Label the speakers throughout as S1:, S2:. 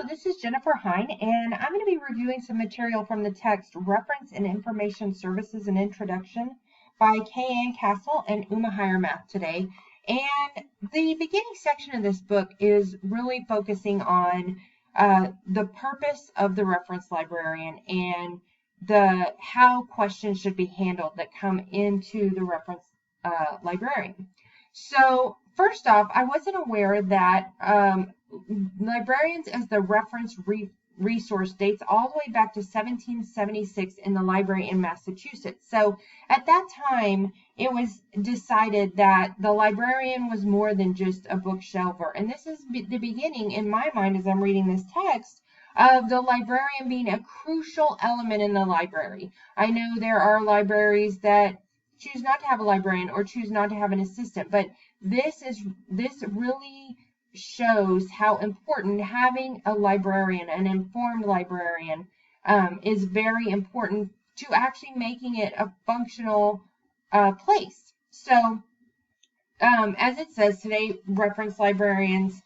S1: this is Jennifer Hine, and I'm going to be reviewing some material from the text Reference and Information Services and Introduction by Kay-Ann Castle and Uma Hiremath today. And the beginning section of this book is really focusing on the purpose of the reference librarian and how questions should be handled that come into the reference librarian. So first off, I wasn't aware that librarians as the reference resource dates all the way back to 1776 in the library in Massachusetts. So at that time, it was decided that the librarian was more than just a bookshelver. And this is the beginning, in my mind, as I'm reading this text, of the librarian being a crucial element in the library. I know there are libraries that choose not to have a librarian or choose not to have an assistant, but this really shows how important having a librarian, an informed librarian, is very important to actually making it a functional place. So, as it says today, reference librarians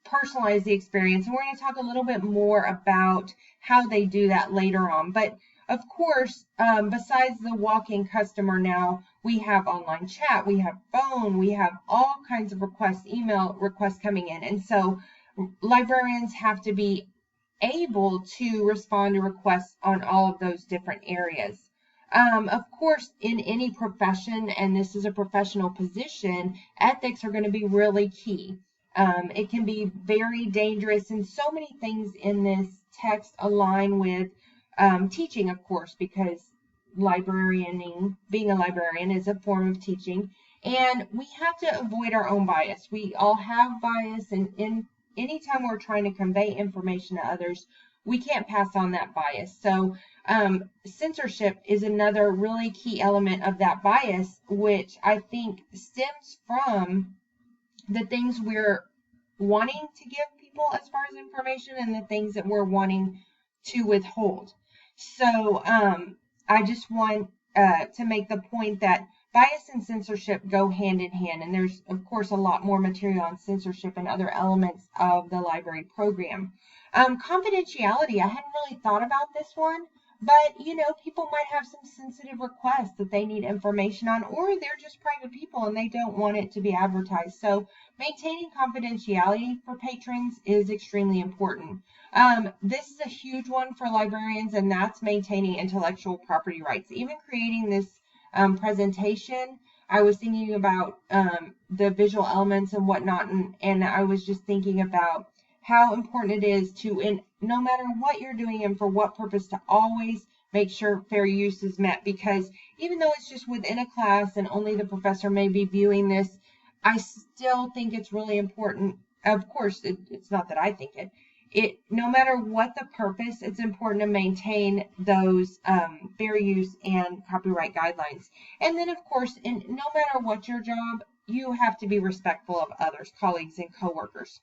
S1: personalize the experience, and we're going to talk a little bit more about how they do that later on. But of course, besides the walk-in customer now, we have online chat, we have phone, we have all kinds of requests, email requests coming in. And so librarians have to be able to respond to requests on all of those different areas. Of course, in any profession, and this is a professional position, ethics are going to be really key. It can be very dangerous, and so many things in this text align with teaching, of course, because being a librarian is a form of teaching, and we have to avoid our own bias. We all have bias, and anytime we're trying to convey information to others, we can't pass on that bias. So censorship is another really key element of that bias, which I think stems from the things we're wanting to give people as far as information and the things that we're wanting to withhold. So I just want to make the point that bias and censorship go hand in hand, and there's of course a lot more material on censorship and other elements of the library program. Confidentiality, I hadn't really thought about this one, but people might have some sensitive requests that they need information on, or they're just private people and they don't want it to be advertised. So maintaining confidentiality for patrons is extremely important. This is a huge one for librarians, and that's maintaining intellectual property rights. Even creating this presentation, I was thinking about the visual elements and whatnot, and I was just thinking about how important it is to, no matter what you're doing and for what purpose, to always make sure fair use is met, because even though it's just within a class and only the professor may be viewing this, I still think it's really important. Of course, it's not that I think it. No matter what the purpose, it's important to maintain those fair use and copyright guidelines. And then, of course, no matter what your job, you have to be respectful of others, colleagues, and coworkers.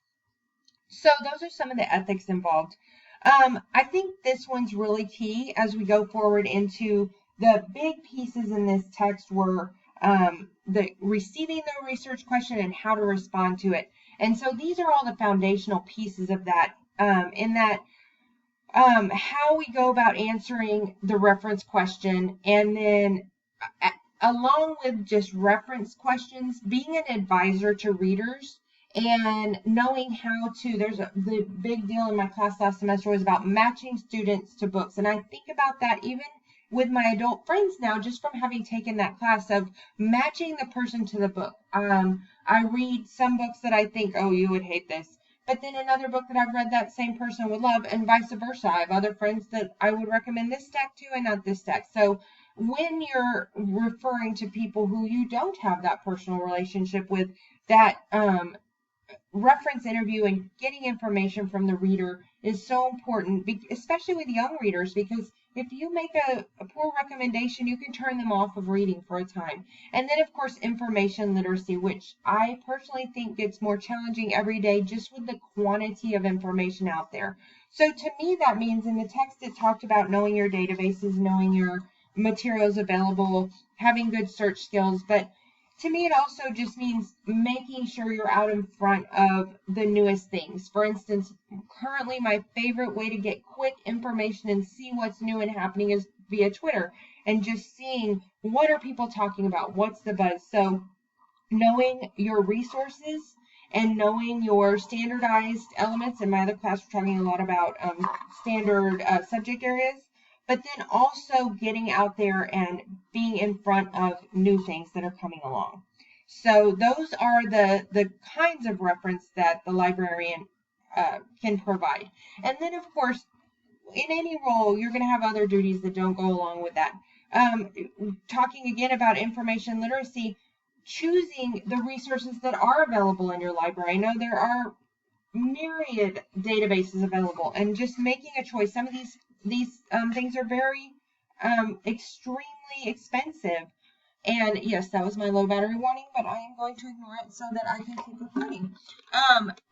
S1: So those are some of the ethics involved. I think this one's really key as we go forward into the big pieces in this text were the receiving the research question and how to respond to it. And so these are all the foundational pieces of that, how we go about answering the reference question, and then along with just reference questions, being an advisor to readers and knowing how to, the big deal in my class last semester was about matching students to books. And I think about that even with my adult friends now, just from having taken that class of matching the person to the book. I read some books that I think, oh, you would hate this. But then another book that I've read that same person would love, and vice versa. I have other friends that I would recommend this stack to and not this stack. So when you're referring to people who you don't have that personal relationship with, that reference interview and getting information from the reader is so important, especially with young readers, because if you make a poor recommendation, you can turn them off of reading for a time. And then, of course, information literacy, which I personally think gets more challenging every day just with the quantity of information out there. So to me, that means in the text it talked about knowing your databases, knowing your materials available, having good search skills. But to me, it also just means making sure you're out in front of the newest things. For instance, currently my favorite way to get quick information and see what's new and happening is via Twitter, and just seeing what are people talking about, what's the buzz. So knowing your resources and knowing your standardized elements. In my other class, we're talking a lot about standard subject areas, but then also getting out there and being in front of new things that are coming along. So those are the kinds of reference that the librarian can provide. And then, of course, in any role, you're going to have other duties that don't go along with that. Talking again about information literacy, choosing the resources that are available in your library. I know there are myriad databases available, and just making a choice. Some of these things are very extremely expensive. And yes, that was my low battery warning, but I am going to ignore it so that I can keep recording.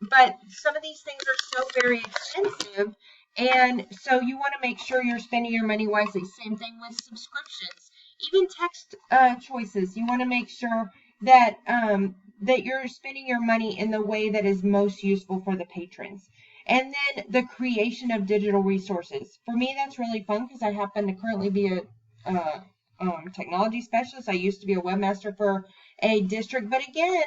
S1: But some of these things are so very expensive, and so you want to make sure you're spending your money wisely. Same thing with subscriptions, even text choices. You want to make sure that that you're spending your money in the way that is most useful for the patrons. And then the creation of digital resources. For me, that's really fun because I happen to currently be a technology specialist. I used to be a webmaster for a district, but again,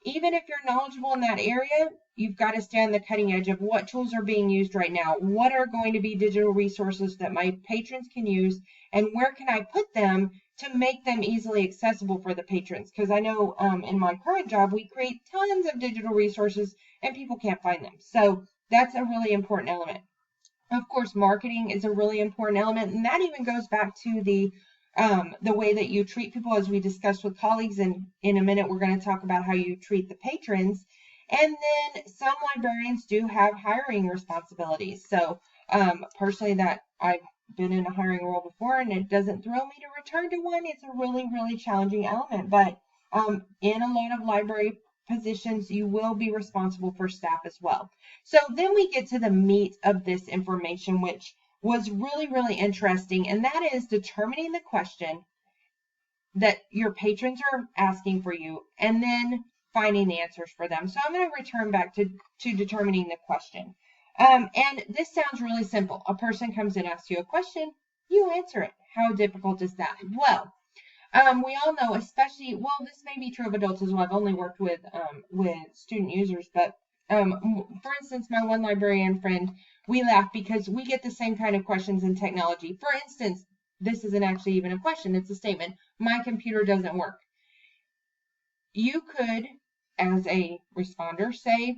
S1: even if you're knowledgeable in that area, you've got to stay on the cutting edge of what tools are being used right now, what are going to be digital resources that my patrons can use, and where can I put them to make them easily accessible for the patrons. Because I know in my current job, we create tons of digital resources and people can't find them. So that's a really important element. Of course, marketing is a really important element, and that even goes back to the way that you treat people, as we discussed with colleagues. And in a minute, we're going to talk about how you treat the patrons. And then some librarians do have hiring responsibilities. So personally, that I've been in a hiring role before, and it doesn't thrill me to return to one. It's a really, really challenging element. But in a lot of library positions, you will be responsible for staff as well. So then we get to the meat of this information, which was really, really interesting, and that is determining the question that your patrons are asking for you, and then finding the answers for them. So I'm going to return back to determining the question. And this sounds really simple. A person comes and asks you a question, you answer it. How difficult is that? Well, we all know, especially, well, this may be true of adults as well. I've only worked with student users, but for instance, my one librarian friend, we laugh because we get the same kind of questions in technology. For instance, this isn't actually even a question, it's a statement. My computer doesn't work. You could, as a responder, say,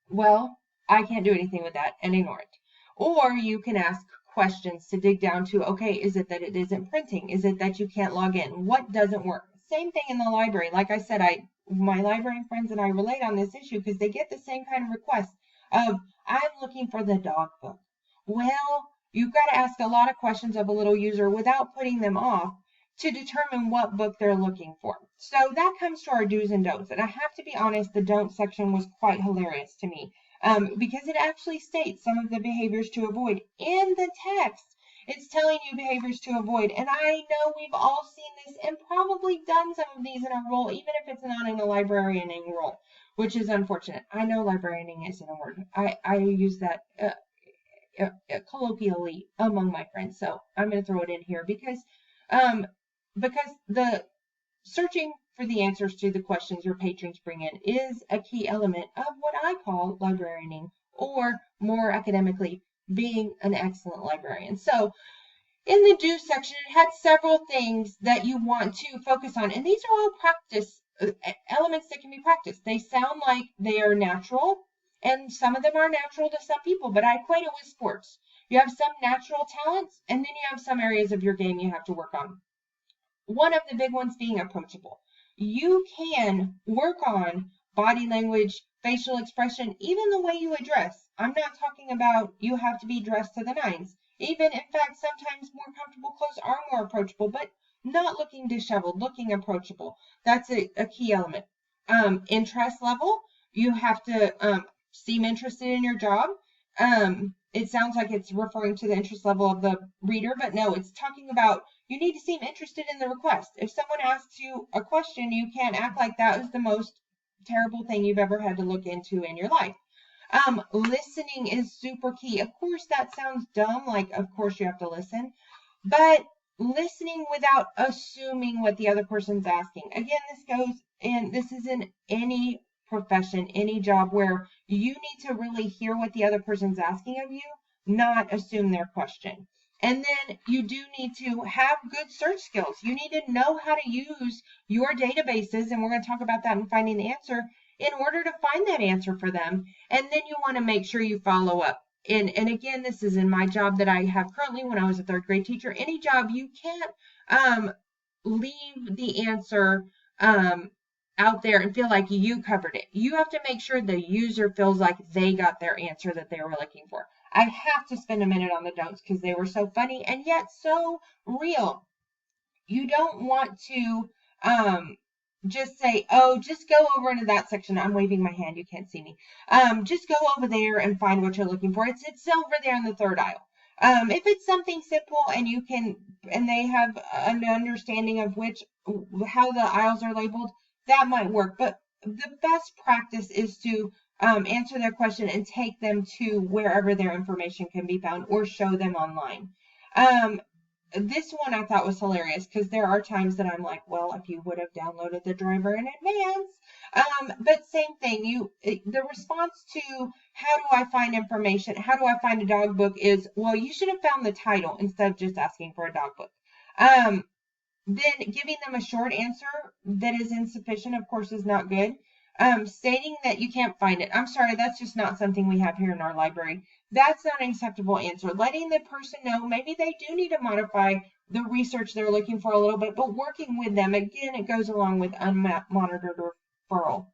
S1: well, I can't do anything with that, and ignore it. Or you can ask questions to dig down to, okay, is it that it isn't printing? Is it that you can't log in? What doesn't work? Same thing in the library. Like I said, my librarian friends and I relate on this issue because they get the same kind of request of, I'm looking for the dog book. Well, you've got to ask a lot of questions of a little user without putting them off to determine what book they're looking for. So that comes to our do's and don'ts. And I have to be honest, the don't section was quite hilarious to me because it actually states some of the behaviors to avoid in the text. It's telling you behaviors to avoid. And I know we've all seen this and probably done some of these in a role, even if it's not in a librarianing role, which is unfortunate. I know librarianing isn't a word. I use that colloquially among my friends. So I'm going to throw it in here because the searching for the answers to the questions your patrons bring in is a key element of what I call librarianing, or more academically, being an excellent librarian. So in the do section, it had several things that you want to focus on, and these are all practice elements that can be practiced. They sound like they are natural, and some of them are natural to some people, but I equate it with sports. You have some natural talents, and then you have some areas of your game you have to work on. One of the big ones being approachable. You can work on body language, facial expression, even the way you address. I'm not talking about you have to be dressed to the nines. Even, in fact, sometimes more comfortable clothes are more approachable, but not looking disheveled, looking approachable. That's a key element. Interest level, you have to seem interested in your job. it sounds like it's referring to the interest level of the reader, but no, it's talking about you need to seem interested in the request. If someone asks you a question, you can't act like that is the most terrible thing you've ever had to look into in your life. Listening is super key. Of course, that sounds dumb, like of course you have to listen, but listening without assuming what the other person's asking. Again, this is in any profession, any job where you need to really hear what the other person's asking of you, not assume their question. And then you do need to have good search skills. You need to know how to use your databases, and we're going to talk about that in finding the answer, in order to find that answer for them. And then you want to make sure you follow up. And again, this is in my job that I have currently when I was a third grade teacher. Any job, you can't leave the answer out there and feel like you covered it. You have to make sure the user feels like they got their answer that they were looking for. I have to spend a minute on the don'ts because they were so funny and yet so real. You don't want to just say, oh, just go over into that section. I'm waving my hand. You can't see me. Just go over there and find what you're looking for. It's over there in the third aisle. If it's something simple and you can, and they have an understanding of how the aisles are labeled, that might work. But the best practice is to answer their question and take them to wherever their information can be found or show them online. This one I thought was hilarious because there are times that I'm like, well, if you would have downloaded the driver in advance. But same thing, the response to how do I find information, how do I find a dog book is, well, you should have found the title instead of just asking for a dog book. Then giving them a short answer that is insufficient, of course, is not good. Stating that you can't find it. I'm sorry, that's just not something we have here in our library. That's not an acceptable answer. Letting the person know maybe they do need to modify the research they're looking for a little bit, but working with them, again, it goes along with unmonitored referral.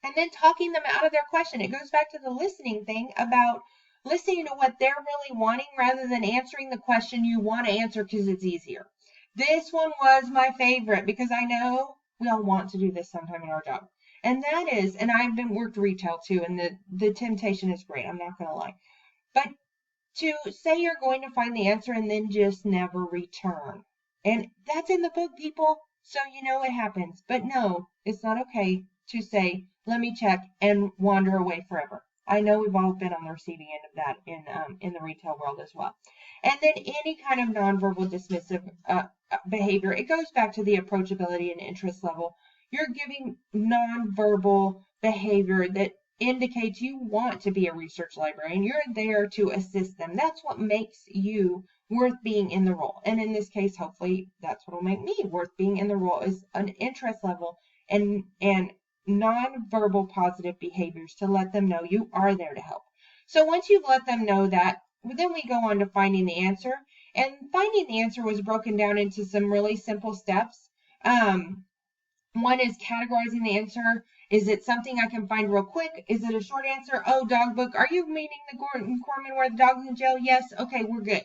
S1: And then talking them out of their question. It goes back to the listening thing about listening to what they're really wanting rather than answering the question you want to answer because it's easier. This one was my favorite because I know we all want to do this sometime in our job. And that is, and I've worked retail too, and the temptation is great, I'm not going to lie. But to say you're going to find the answer and then just never return. And that's in the book, people, so you know it happens. But no, it's not okay to say, let me check, and wander away forever. I know we've all been on the receiving end of that in the retail world as well. And then any kind of nonverbal dismissive behavior, it goes back to the approachability and interest level. You're giving nonverbal behavior that indicates you want to be a research librarian. You're there to assist them. That's what makes you worth being in the role. And in this case, hopefully, that's what will make me worth being in the role, is an interest level and nonverbal positive behaviors to let them know you are there to help. So once you've let them know that, then we go on to finding the answer. And finding the answer was broken down into some really simple steps. One is categorizing the answer. Is it something I can find real quick? Is it a short answer? Oh, dog book. Are you meaning the Gordon Corman where the dog's in jail? Yes. Okay, we're good.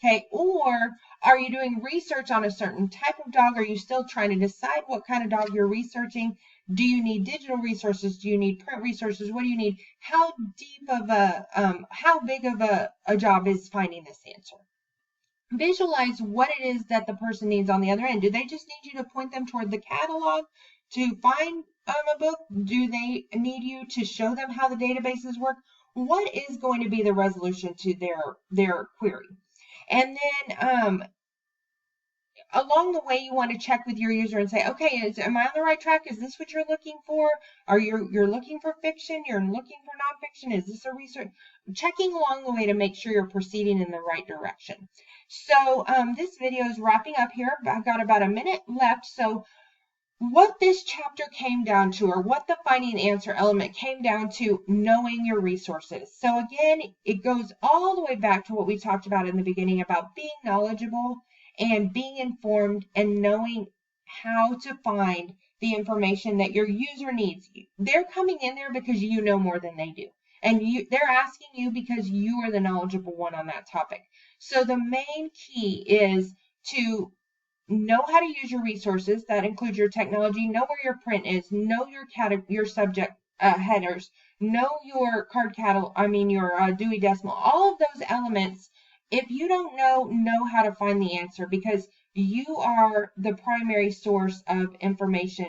S1: Okay. Or are you doing research on a certain type of dog? Are you still trying to decide what kind of dog you're researching? Do you need digital resources? Do you need print resources? What do you need? How deep of how big of a job is finding this answer? Visualize what it is that the person needs on the other end. Do they just need you to point them toward the catalog to find a book? Do they need you to show them how the databases work? What is going to be the resolution to their query? And then along the way, you want to check with your user and say, okay, am I on the right track? Is this what you're looking for? Are you're looking for fiction? You're looking for nonfiction? Is this a research? Checking along the way to make sure you're proceeding in the right direction. So this video is wrapping up here. I've got about a minute left. So what this chapter came down to, or what the finding answer element came down to, knowing your resources. So again, it goes all the way back to what we talked about in the beginning about being knowledgeable and being informed and knowing how to find the information that your user needs. They're coming in there because you know more than they do. And they're asking you because you are the knowledgeable one on that topic. So the main key is to know how to use your resources. That includes your technology, know where your print is, know your subject headers, know your card catalog, your Dewey Decimal, all of those elements. If you don't know how to find the answer, because you are the primary source of information